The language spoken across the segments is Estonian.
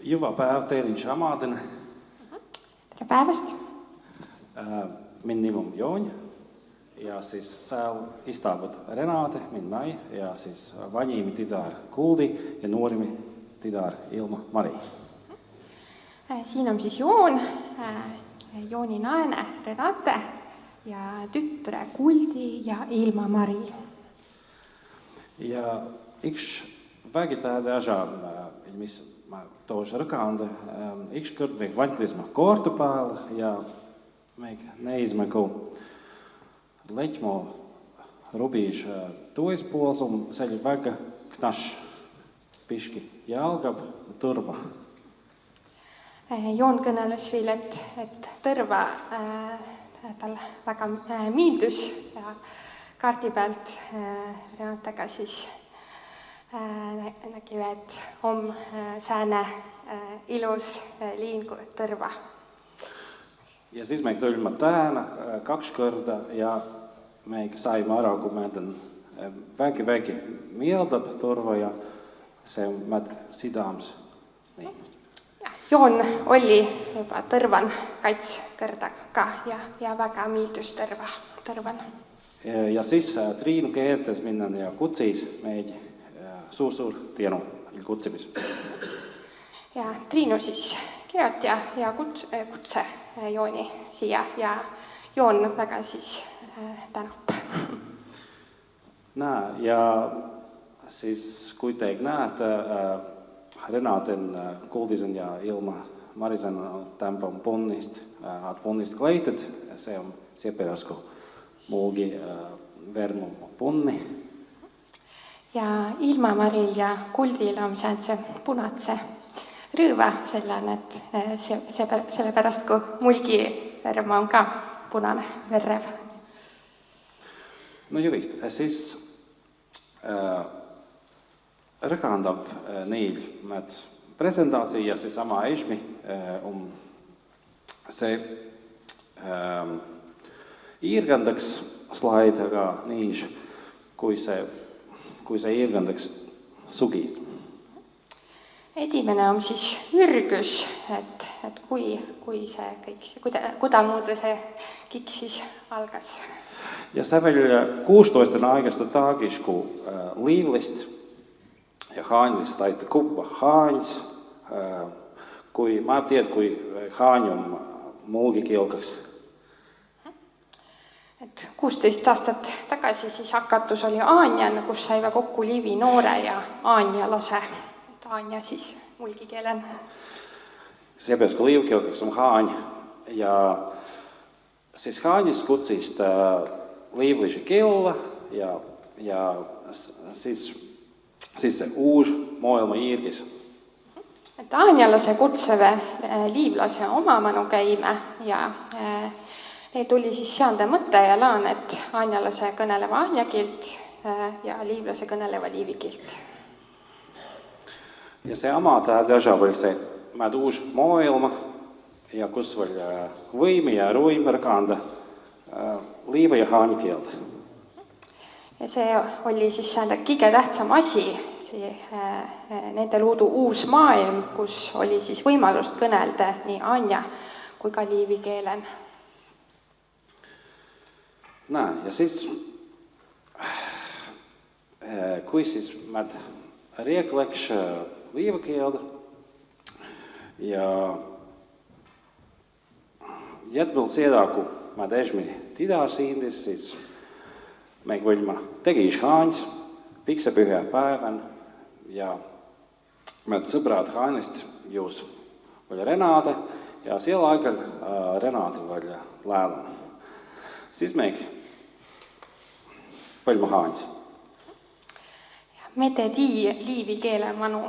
Hyvää päivää, teidän Amaden. Tere päevast! Min nimi on Joon. Ja siis seal istuvad Renate, min nai, ja siis vanimi tütar Kuldi ja noorimi tütar Ilma-Mari. Siin on siis Joon, Jooni naine Renate ja tütre Kuldi ja Ilma-Mari. Ja yksi väkitäjä asja, mis ma toos rakanda, yksi kord me vantilisme kortu päällä ja me neisme kun leitmo rubīž toispuolsum, se oli väga knaš piški jalgab turva. Joon kõneles veel, et tõrva tal väga miildus ja kaardi pealt Renatega siis nägi, et on sääne ilus liin kui tõrva. Ja siis me tulime tähän 2 korda ja me saimme ära, kun meidän väki mieldab turva ja se on meid sidams. Niin. Joon oli juba tõrvan kaits kõrda ka ja väga miildus tõrvan. Ja siis Triinu keertes minna ja kutsis meid suur tienu kutsemis. Ja Triinu siis kirjoitti ja kutse Jooni siia ja Joon väga siis tänab. Ja siis kui te näete Renaten, Kuldisen ja Ilma-Marisen tämän punnist kleited, se on seperäsku muugi vermu punni. Ja Ilma-Maril ja Kuldil on see punatse rõõva sellane, et sellepärast kui mulgi verm on ka punane verrev. No ju vist, siis rakendab neil presentaatio ja se sama esmi on se iirgandaks slaid, aga niis, kui se iirgandaks sugis. Esimene on siis ürgys, et kui see kõik, kudamuudu see kõik siis algas. Ja se veel 16 aegasta taagis, kun liivlist ja haanlist saitte kuppa haans, kui ma tiedän, kui haan on muugi kilkaks. Et 16 aastat tagasi siis hakatus oli Aanjan, kus saiva kokku liivi noore ja Aanja lase. Aanja siis mulgikielen. Seepärast, kun liivkilkaks on haan ja siis haanis kutsist liivlisi killa ja siis se uus maailma iirgis. Et aanjalase kutseve liivlase omamanu käime ja neil tuli siis seanda mõte ja laan, et aanjalase kõneleva aanjakilt ja liivlase kõneleva liivikilt. Ja se ama tähdä veel se uus maailma ja kus veel võimi ja ruimi rakanda liiva ja haani kieltä. Ja see oli siis kõige tähtsam asi, see nende luudu uus maailm, kus oli siis võimalust kõnelda nii Anja kui ka liivi keelen. Ja siis, kui siis mä riekleks liivakieltä ja jätmel seda, kun mä esmi tidasindis, siis me võime tegis haanis pikse pühä päivän ja me sõbrad haanist juus oli Renate ja siellä aikal Renate oli läällä. Siis me võime haanis. Me tedi liivi keele manu.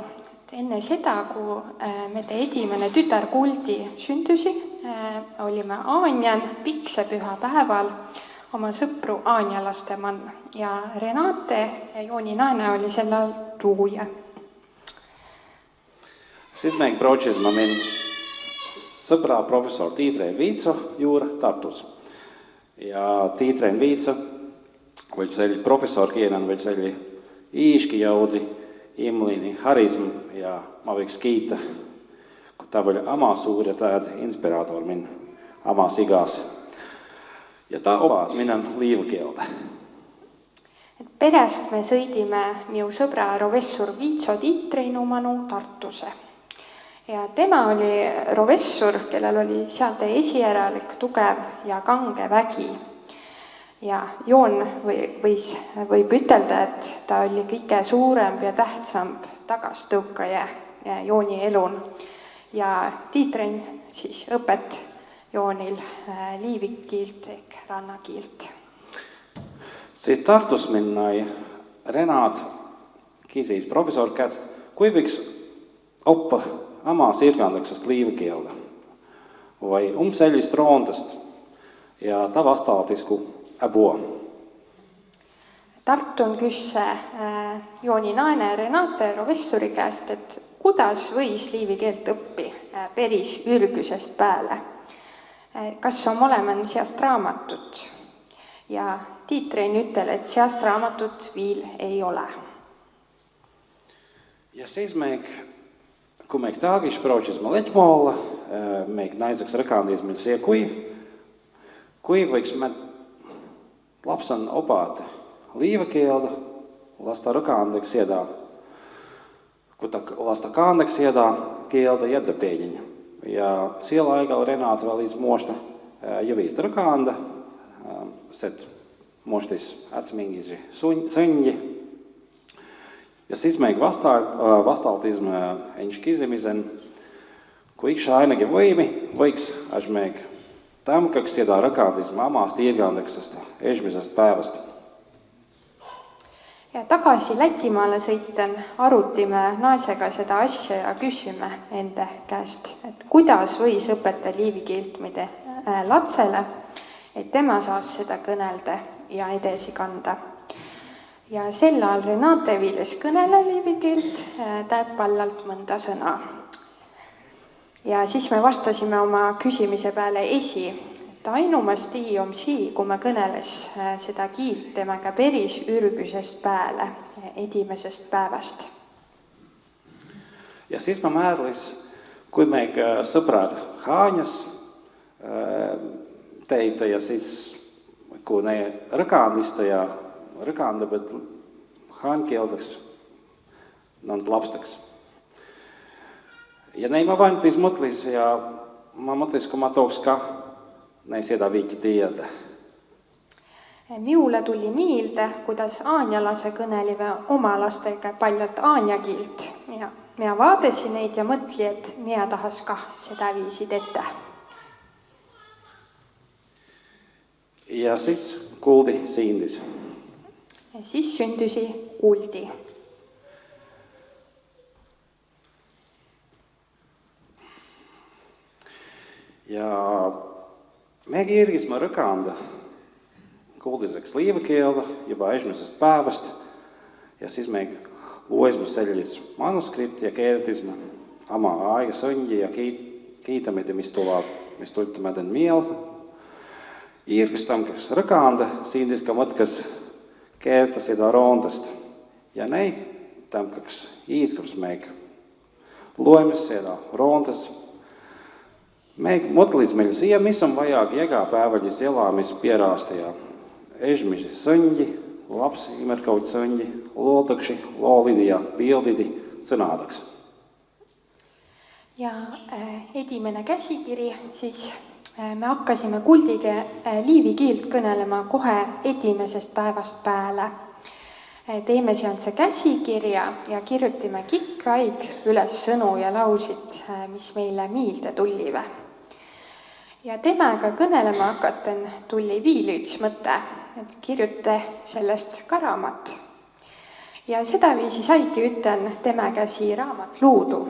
Enne seda, kui me edimene tütar Kuldi sündusi, olime Aanjan pikse püha päeval oma sõpru aanjalaste man ja Renate ja Jooni naine oli sellel tuuja. Siis me protsisime min sõbra professor Tiitreen Viitso juurde Tartus. Ja Tiitreen Viitso oli selli professor kielen, oli selli iiski jaudzi imlini harism ja ma võiks kiita tämä oli ama suuri täältä inspiraator min ama sigas. Ja tämä ovat minun liivakieltä. Perest me sõidime minu sõbra rovessur Viitso Tiitreinomanu Tartuse. Ja tema oli rovessur, kellel oli seade esijäralik, tugev ja kange vägi. Ja Joon võib ütelda, et ta oli kõige suurem ja tähtsamb tagastõukaja Jooni elun. Ja Tiitrein siis õpet Joonil liivikiilt ehk rannakiilt. Siis Tartus minnai Renat kisis professor käest, kui võiks oppa ama sirgandaksest liivikieltä vai sellist roondast ja ta vastaltis ku äbua. Tartun küsse Jooni naine Renate rovessuri käest, et kuidas võis liivikeelt õppi peris ürgüsest pääle. Kas on oleman seast raamatut? Ja Tiitrein ütel, et seast raamatut viil ei ole. Ja siis kun meik taagis praučis ma leķmolla, meik naisaks rakāndīs meil sie, kui võiks me lapsan opāt līvakielda, lasta rakāndaks iedā, kun ta lasta kāndaks iedā kielda jedda pēģiņa. Ja siellä aikalla Renāta vēl izmošta javīsta rakānda, set moštis atsimingisi suņģi. Ja siis meik vastaltism enš kizimisen, kui ikša ainakin võiks až meik tamkaks iedā rakāndism amast iirgandaksest ežmisest päevast. Ja tagasi Lätimaale sõiten arutime naisega seda asja ja küsime ende käest, et kuidas võis õpeta liivikiilt mide latsele, et tema saas seda kõnelda ja edasi kanda. Ja sel ajal Renate viiles kõnele liivikiilt täät pallalt mõnda sõna. Ja siis me vastasime oma küsimise peale esi, et ainumasti on sii, kui me kõneles seda kiilt temaga peris ürgüsest pääle, edimesest päevast. Ja siis ma määrdlis, kui meik sõbrad Haaņas teitä ja siis kun ne rakāndista ja rakānda, bet hāņkielkaks nant lapstaks. Ja ne ma vaintis mõtlis ja ma mõtlis, kui ma tooks ka ne seda viiti tiedä. Miule tuli miilde, kuidas aanjalase kõnelive oma lastega paljalt aanjakiilt. Ja mina vaadasin neid ja mõtli, et mina tahas ka seda viisid ette. Ja siis Kuldi siindis. Ja siis sündüsi Kuldi. Ja me kirgisime rakānda kuldiseks liivakielda juba esimesest päevast. Ja siis me luesime sellis manuskripti ja keertisime oma aega sõnji ja kiitamide, mis tulti meidän mieltä. Irkis tamkaks rakānda siindis ka mõtkas keerta seda roondast. Ja nei tamkaks iitskaps meik luemis seda roondas. Meik mõtlis meil siia, mis on vajag jägapäevaļis elāmis pierāsta ja ežmiži sõņģi, lapsi imerkaut sõņģi, loodakši, loolidi ja pildidi sõnādaks. Ja edimene käsikiri, siis me hakkasime Kuldiga liivikiilt kõnelema kohe edimesest päevast pääle. Teime seanse käsikirja ja kirjutime kikkaig üles sõnu ja lausid, mis meile miilde tullive. Ja temaga kõnelema hakaten tuli viil üks mõte, et kirjute sellest ka raamat. Ja seda viisi saigi üten temaga sii raamat luudu.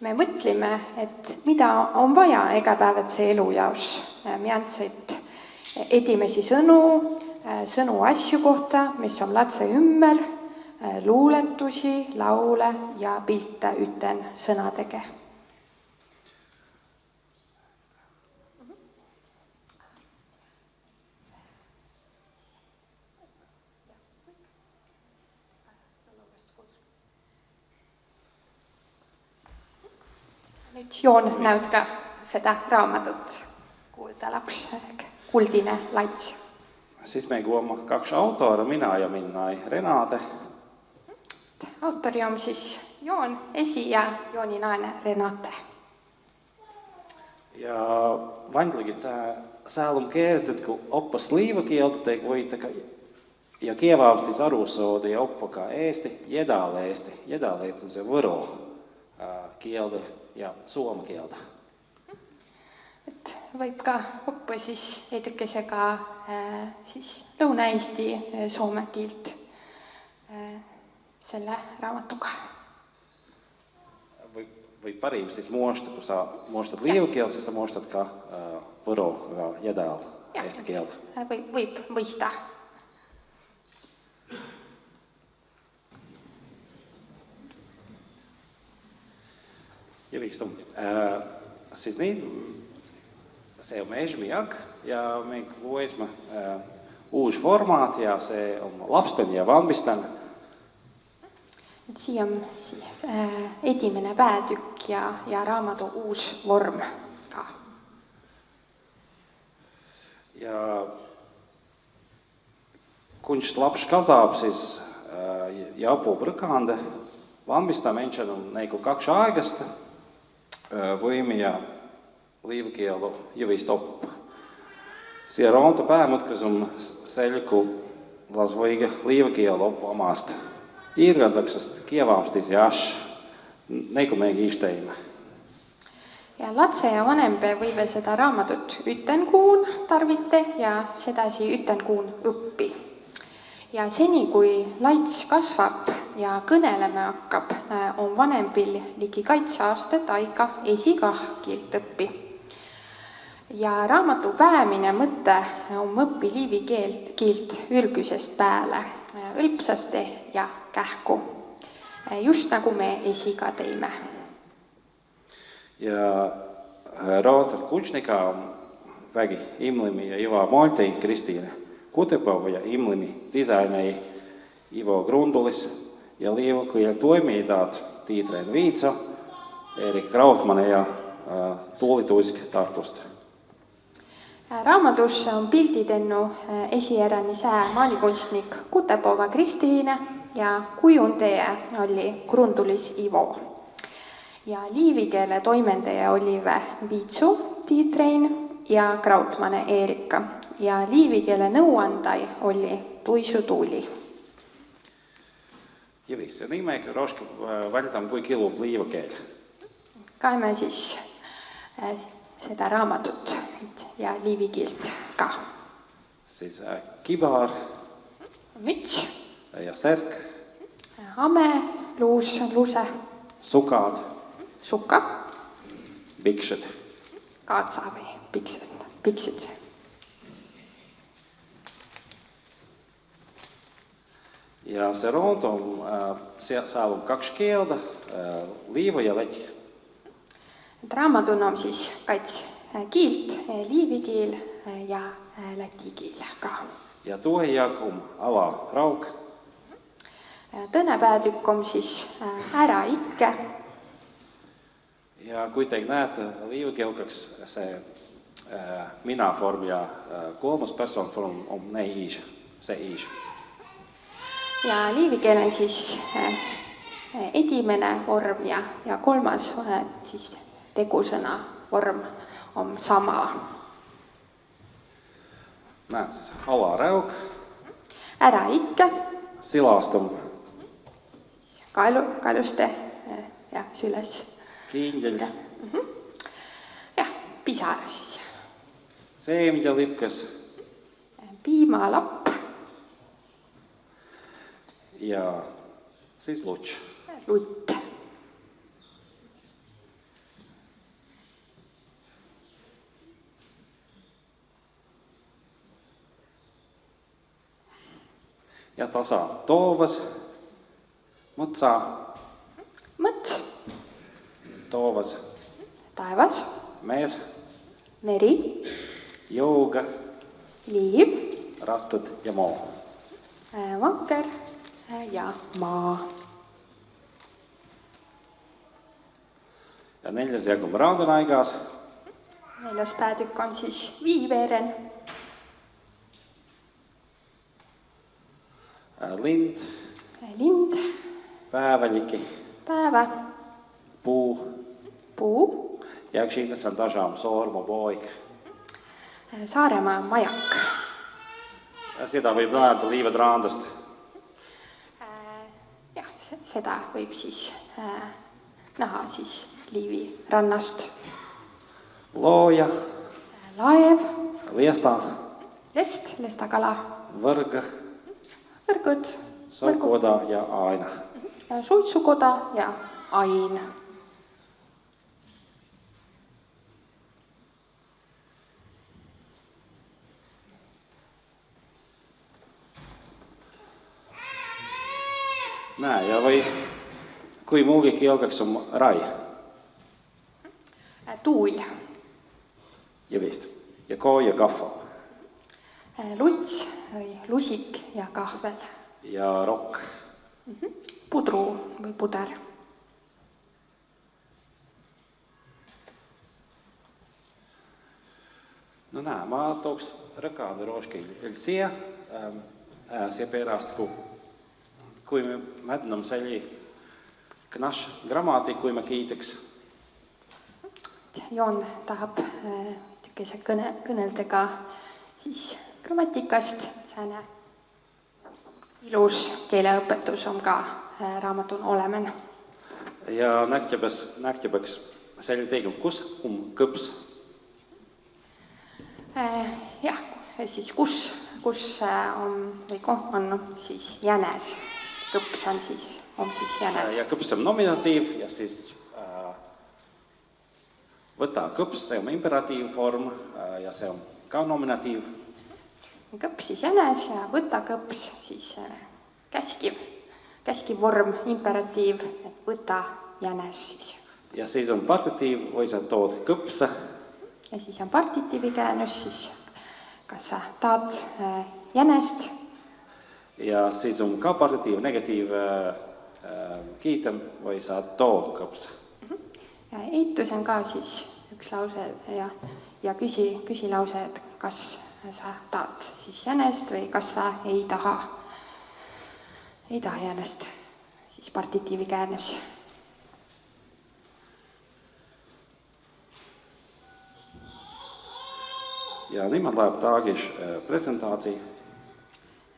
Me mõtlime, et mida on vaja igapäevatse elu jaos. Me andsid edimesi sõnu asju kohta, mis on latse ümber, luuletusi, laule ja pilte üten sõnadega. Nüüd Joon näeb ka seda raamatut, kuhu ta laps, kuldine lats. Siis me kuulemme 2 autora, minä ja Minnai Renate. Autori on siis Joon Esi ja Jooninainen Renate. Ja vanlikin sääl on keertet, kun oppas liivakieltä teik voitaka ja kievaavasti arusoodi ja oppakaa eesti, jedaleesti. Jedaleesti on se võro kieltä ja suomakieltä. Et võib ka oppa siis eedukesega siis Lõuna-Eesti soome kielt selle raamatuga. Või parimasti muosta, kun sä muostat liivakieltä, siis sä muostat ka võro ja jedal eesti kieltä. Võib mõista. Ja vistum. Siis niin, se on Esmiak ja me luesime uusi formaat ja se on lapsten ja valmistan. Siia on siis esimene päätükk ja raamatu uus vorm ka. Ja kun laps kasvab, siis ja apuu brõkande valmistamenšana on nagu 2 aegasta võimi ja liivakielu jõvist oppa. Siia raamatu päämutkas on selgu lasvoiga liivakielu oppa omast iirgandaksest kievaamstis ja nagu meiegi išteimme. Ja lapse ja vanempe võive seda raamatut ütenkuun tarvite ja sedasi ütenkuun õppi. Ja seni, kui lats kasvab ja kõnelema hakkab, on vanempil ligi 2 aastat aika esikah kielt õppi. Ja raamatu päämine mõtte on õppi liivi kielt ürgüsest pääle, õlpsaste ja kähku, just nagu me esiga teime. Ja raamatu kunstnika on vägi imlimi ja Iva Maltei Kristiine Kutepova ja imlimi disainei Ivo Grundulis ja liivakiel toimijad Tiitreen Viitso, Erik Krautmann ja Tuuli Tuisk Tartust. Raamatus on pilditennu esijärjeni sää maalikunstnik Kutepova Kristiine ja kujunteja oli Grundulis Ivo. Ja liivikeele toimendaja oli Viitsu Tiitrein ja Krautmann Eerika. Ja liivikeele nõuandai oli Tuisu Tuuli. Ja viis, niin me roski valitaan kui kilub liivakeel. Kaime siis seda raamatut ja liivikielt ka. Siis kibar. Müts. Ja särk. Hame, luus, luse. Sukad. Sukka. Pikset. Kaatsa või pikset. Ja se raamat on, seal on 2 kieltä, liiva ja läti. Raamatun on siis 2 kielt, liivikiel ja läti kiel ka. Ja tuo jakum ala rauk. Tõne päätükk on siis ära ikke. Ja kuitenkin näet liivakielkaks se mina-form ja 3. person form on ne iis, se iis. Ja liivikeel on siis esimene vorm ja 3. siis tegusõna vorm on sama. Näet siis alarauk. Ära ikke. Silastum. Kaeluste ja süles. Kiindel. Ja pisara siis. Seem ja lipkas. Piimalapp. Ja siis luts. Lutt. Ja tasa toovas. Mõtsa. Mõts. Toovas. Taevas. Mer. Meri. Jouga. Liiv. Rattad ja maa. Vanker ja maa. Ja 4. jagu raadanaigās. 4. peatükk on siis Viiveeren, Lind, lind, pääväļiki, päevä, puu. puu, Ja šīs on dažām sormu boika. Saaremaa majak. Ja sitä võib nähdä liivadraandast. Jah, seda võib siis näha siis Liivi rannast. Looja, Laev, liestā, lest, lestakala, võrga, võrgud, sokoda ja aina. suitsukoda ja ain. Nää, ja või kui muugi kielkaks on rai. Tuul, Ja vist. Ja koo ja kahval. luits või lusik ja kahvel, Ja rokk. pudru või puder. No nää, mä tooks rakaadu roški ilsia. Se pierast, kui me mädnam selli knaš grammaatiku, kui me kiiteks. Joon tahab tükese kõneldega siis grammatikast. Sääne ilus keeleõpetus on ka raamatun olemen. Ja nähtäpäks selli tegum, kus kõps. Jah, siis kus on, või on siis jänes. Kõps on siis jänes. Ja kõps on nominatiiv ja siis võta kõps, see on imperatiivform ja see on ka nominatiiv. Kõps siis jänes ja võta kõps siis käskiv vorm, imperatiiv, et võta jänes siis. Ja siis on partitiiv, või sa tood kõpsa. Ja siis on partitiivi käännös, siis kas sa taad jänest. Ja siis on ka partitiiv, negatiiv kiitem, või sa too kõpsa. Ja eitus on ka siis üks lause ja küsilause, et kas sa taad siis jänest või kas sa ei taha jänest, siis partitiivi käännös. Ja niimoodi läheb taagis presentaatsi.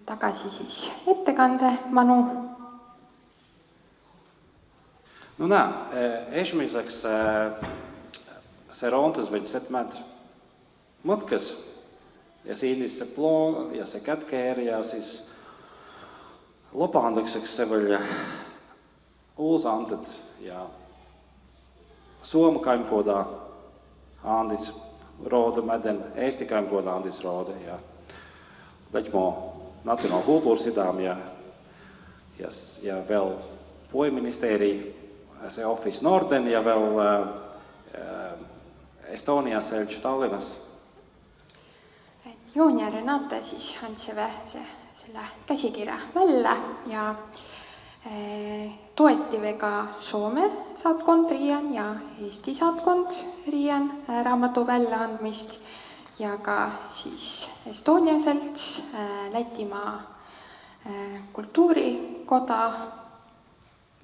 Tagasi siis ettekande manu. No nää, esimerkiksi se roontas võiks, et mäd mõtkas ja siin se ploo ja se kätkeer ja siis lopaandakseks se veel uus anted ja Suoma kaimkoda andis roode mäden, Eesti kaimkoda andis roode ja lähtimo nationaal kulttuursidam ja veel puiministeri se Office Norden ja veel Estonia Selge Tallinnas. Joon ja Renate siis andsime selle käsikirja välja ja toetive ka Soome saatkond Riian ja Eesti saatkond Riian raamatu väljaandmist ja ka siis Estonia Selts, Lätimaa kultuurikoda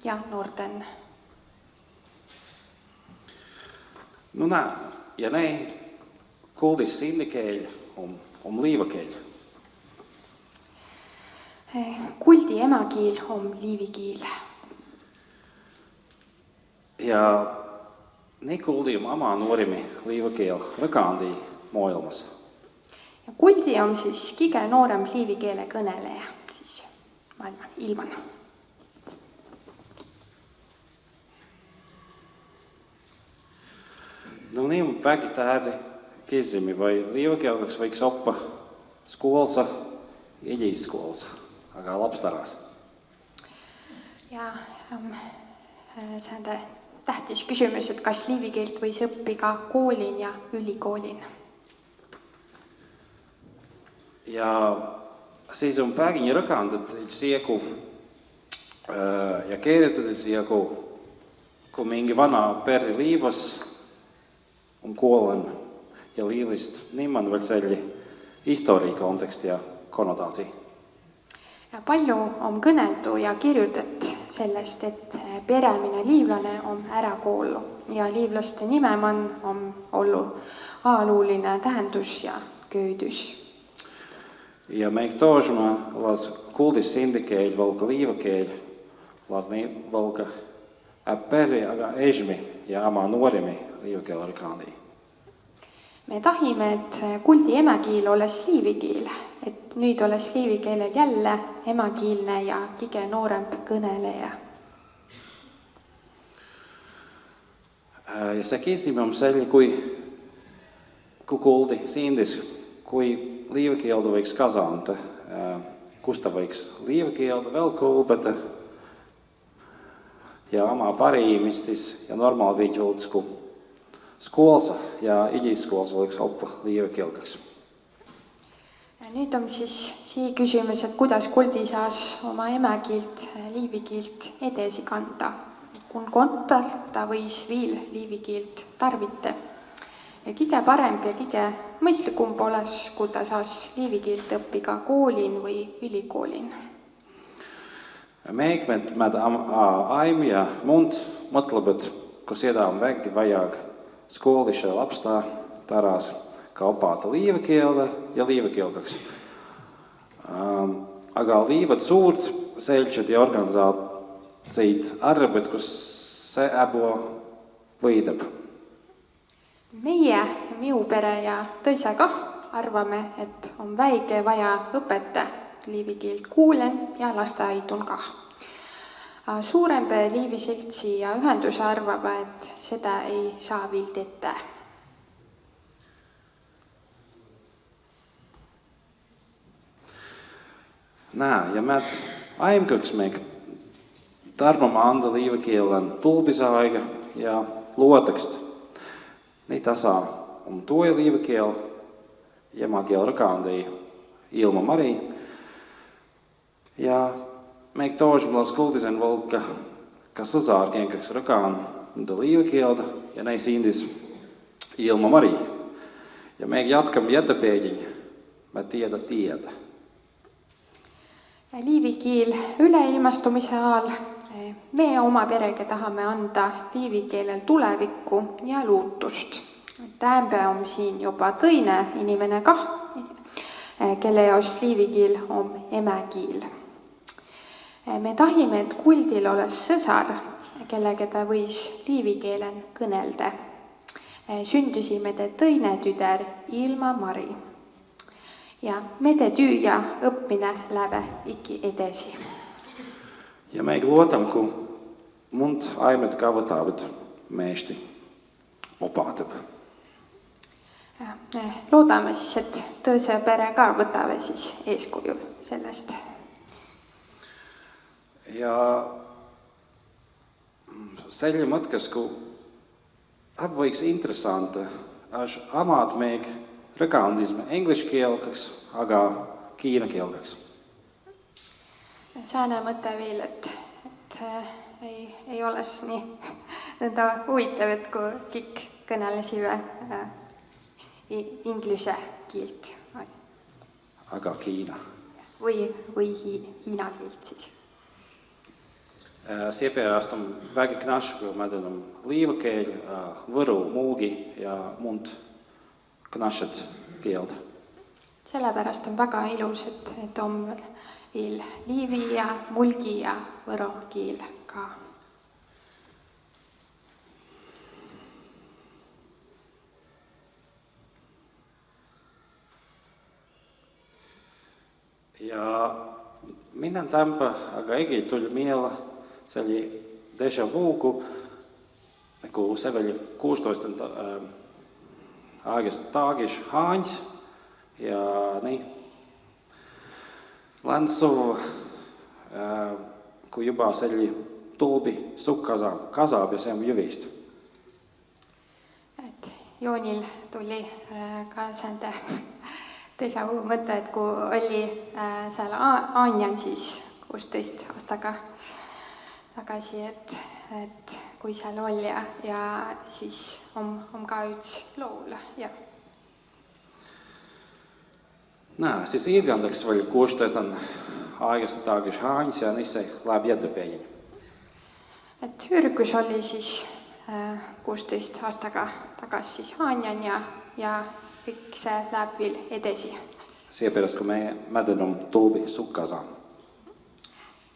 ja Norden. No nää, ja ne kuulis sinnekeel om liivakeel. Kuldi emakiil on liivikiil. Ja ne kuuldi oma nuorimi liivakeel rakaandi maailmas. Ja Kuldi on siis kõige noorem liivikeele kõneleja siis maailman ilman. No niin on väki tähti kysymys, vai liivakeelkaksi võiks oppa skoolsa, edeskoolsa, aga lapstarvas? Ja see on tähtis kysymys, et kas liivikeelt võis õppida koolin ja ülikoolin. Ja siis on pägini rõkandad sieku ja keeretad sieku kun mingi vana perhe liivas on kuollen ja liivist niimoodi veel selle historii konteksti ja konnotaatsi. Ja palju on kõneldu ja kirjutat sellest, et peremine liivlane on ära kuollu ja liivlaste nimeman on ollut ajaluuline tähendus ja köydys. Ja meik tožma lās kuldis sindikeļ, valka līvakeļ, lās valka peri aga ežmi ja ama nuorimi liivakeļ arkānī. Me tahime, et kuldi emakiil oleks liivikiil, et nüüd oleks liivikeelel jälle emakiilne ja kõige noorem kõneleja. Ja se kysymys on selle, kui kuldi sindis, kui liivakieltä võiks kasanta, kusta võiks liivakieltä vēl kulbeta ja oma pariimistis ja normaali viidjultsku skoolsa ja idiskoolsa võiks oppa liivakielkaks. Nüüd on siis sii küsimus, et kuidas kuldi saas oma emakiilt, liivikiilt edesi kanda. Kun kontal ta võis viil liivikiilt tarvita. Ja kõige parem ja kõige mõistlikum poles, kui ta saas liivikiilt õppiga koolin või ülikoolin. Meikmed aimi ja mund mõtleb, et kui seda on vägi vajag skoolissa lapsta taras ka opata liivakieltä ja liivakielkaks. Aga liivat suurt seltsed ja organisaatseid arved, kus see äbu võidab. Meie, miu pere ja tõsega arvame, et on väike vaja õpeta liivikiilt kuulen ja lasteaidun kah. Suurempe liivisiltsi ja ühenduse arvava, et seda ei saa viilt ette. Nää, ja mä aimkaks meik tarvama anda liivakielen tulbisaiga ja luotakst. Niin tasa on tuo liivakiel ja maakiel rakandai Ilma Mari. Ja meik tožmals kuldisen volka, kas sazārkienkraks rakaan da liivakielta ja näis indis Ilma Mari. Ja meik jatkam jättäpääkin, mä tiedä. Liivikiil üleilmastumise ajal me oma perega tahame anda liivikeelel tulevikku ja luutust. Tämbe on siin juba tõine inimene kah, kelle jaos liivikiil on emäkiil. Me tahime, et kuldil oleks sõsar, kellega ta võis liivikeelen kõnelda. Sündisime te tõine tüder Ilma Mari. Ja mede tyy ja õppine läve ikki edesi. Ja meik luotam, kun mund aimet kavotaavat meesti opaatab. Loodame siis, et tõse pere ka võtame siis eeskuju sellest. Ja selle mõtkas, kui võiks interessante, až amaat meik rakandisme engliškielkaks, aga kiinakielkaks. Sääne mõte veel, et ei oleks nii nõnda huvitav, et kui kõik kõnelesime inglise kiilt. Aga Kiina. Või hiina kiilt siis. Siepärast on vägi knašu, kui mä tean liivakeel, võru, muugi ja mund knašet keelda. Sellepärast on väga ilus, et on veel liivi ja mulgi ja võro kiil ka. Ja minä tämpa, aga egi tuli miele selli déjà vu, kun se veli 16 aagista taagis haans ja niin Länsuv, kun jopa selli tulbi kasab ja se on jyvistä. Et Joonil tuli ka sääntä déjà vu mõte, et kui oli seal Aanjan siis 16 aastaga tagasi, et kui seal oli ja siis on ka üks laul ja. Nā, siis ilgandaks vēl kurš on aegasta taagis hāņas ja nisse labi jätupējiņi. Et ürgus oli siis 16 aastaga tagasi siis Haanjan ja kõik see läheb veel edasi. Seepärast, kun me mädänum tulbi sukkasaan.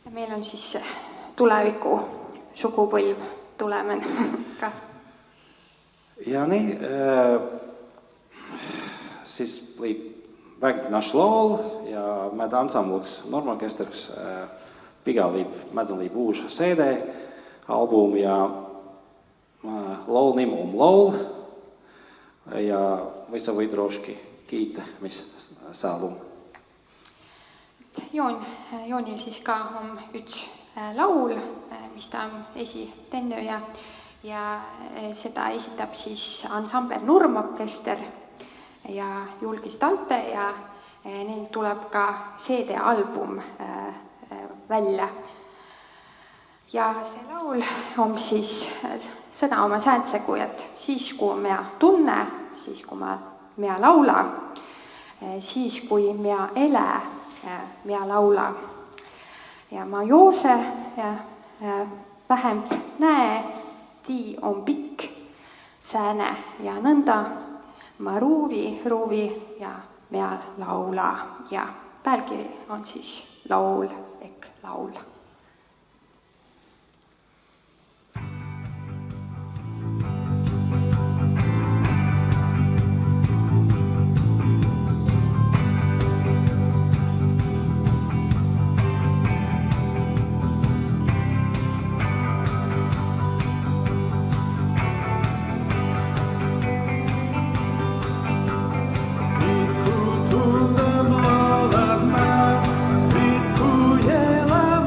Ja meil on siis tuleviku sukupõlv tulemen ka. Ja niin, siis oli vägik naš laul ja med ansambluks Normorkesterks pigalīb medalīb uuž CD album ja laul nimu laul ja visa või droški kiita, mis saalum. Joonil siis ka on üks laul, mis ta on esitennu ja seda esitab siis ansambel Normorkester ja Julgis Talte ja neil tuleb ka CD-album välja. Ja see laul on siis sõna oma sääntsegu, et siis kui mea tunne, siis kui mea laula, siis kui mea ele, mea laula. Ja ma joose ja vähemt näe, tii on pikk sääne ja nõnda. Ma ruuvi ja mea laula ja pealkiri on siis laul ehk laul. Svisku jelem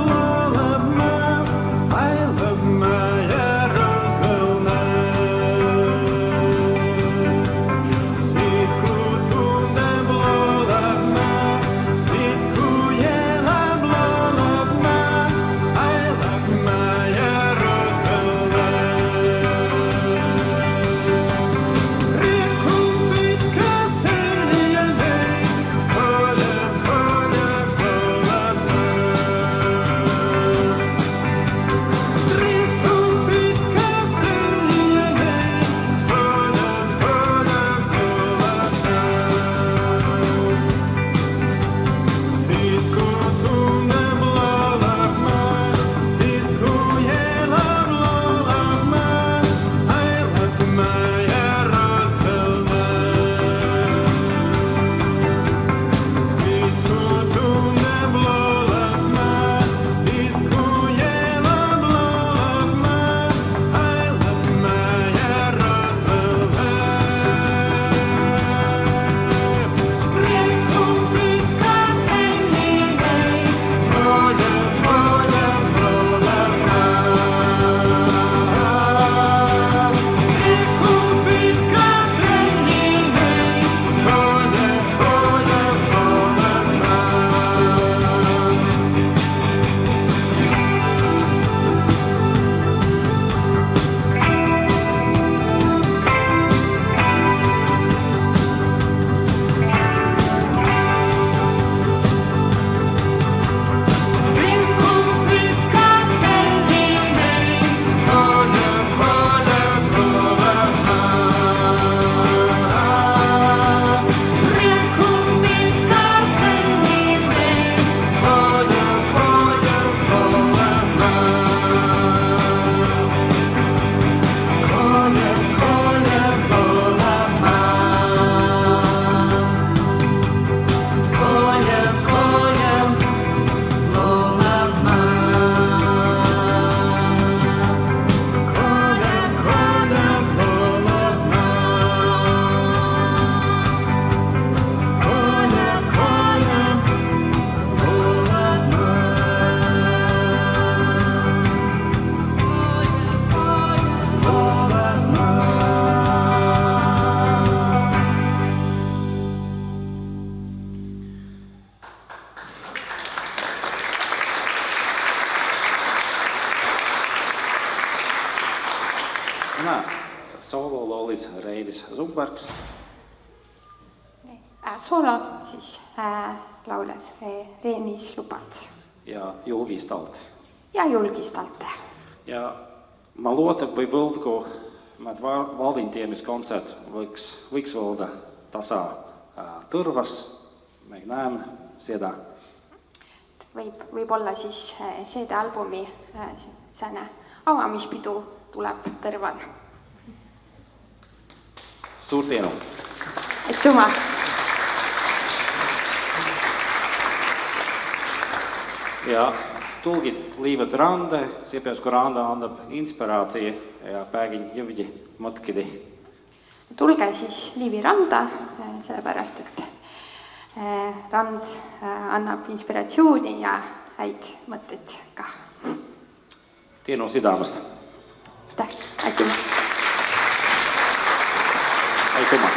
Nämä soololoolis Reidis Sundbergs. Solo siis lauleb Renis Lupats. Ja julgistalte. Ja julgistalte. Ja mä luotan või võldku, että valintiemiskontsert võiks volda tasa tõrvas. Me näemme seda. Võib olla siis CD-albumi sääne avamispidu tuleb tõrvan. Suur tänu. Aitüma. Ja tulkit liivat rande, sepäs kun randa annab inspiraatio ja päägin jõvdi mõtkidi. Tulge siis Liivi randa, sellepärast, et rand annab inspiratsiooni ja häid mõtteid ka. Tienu sidamast. Aitäh, aitüma. Aitüma.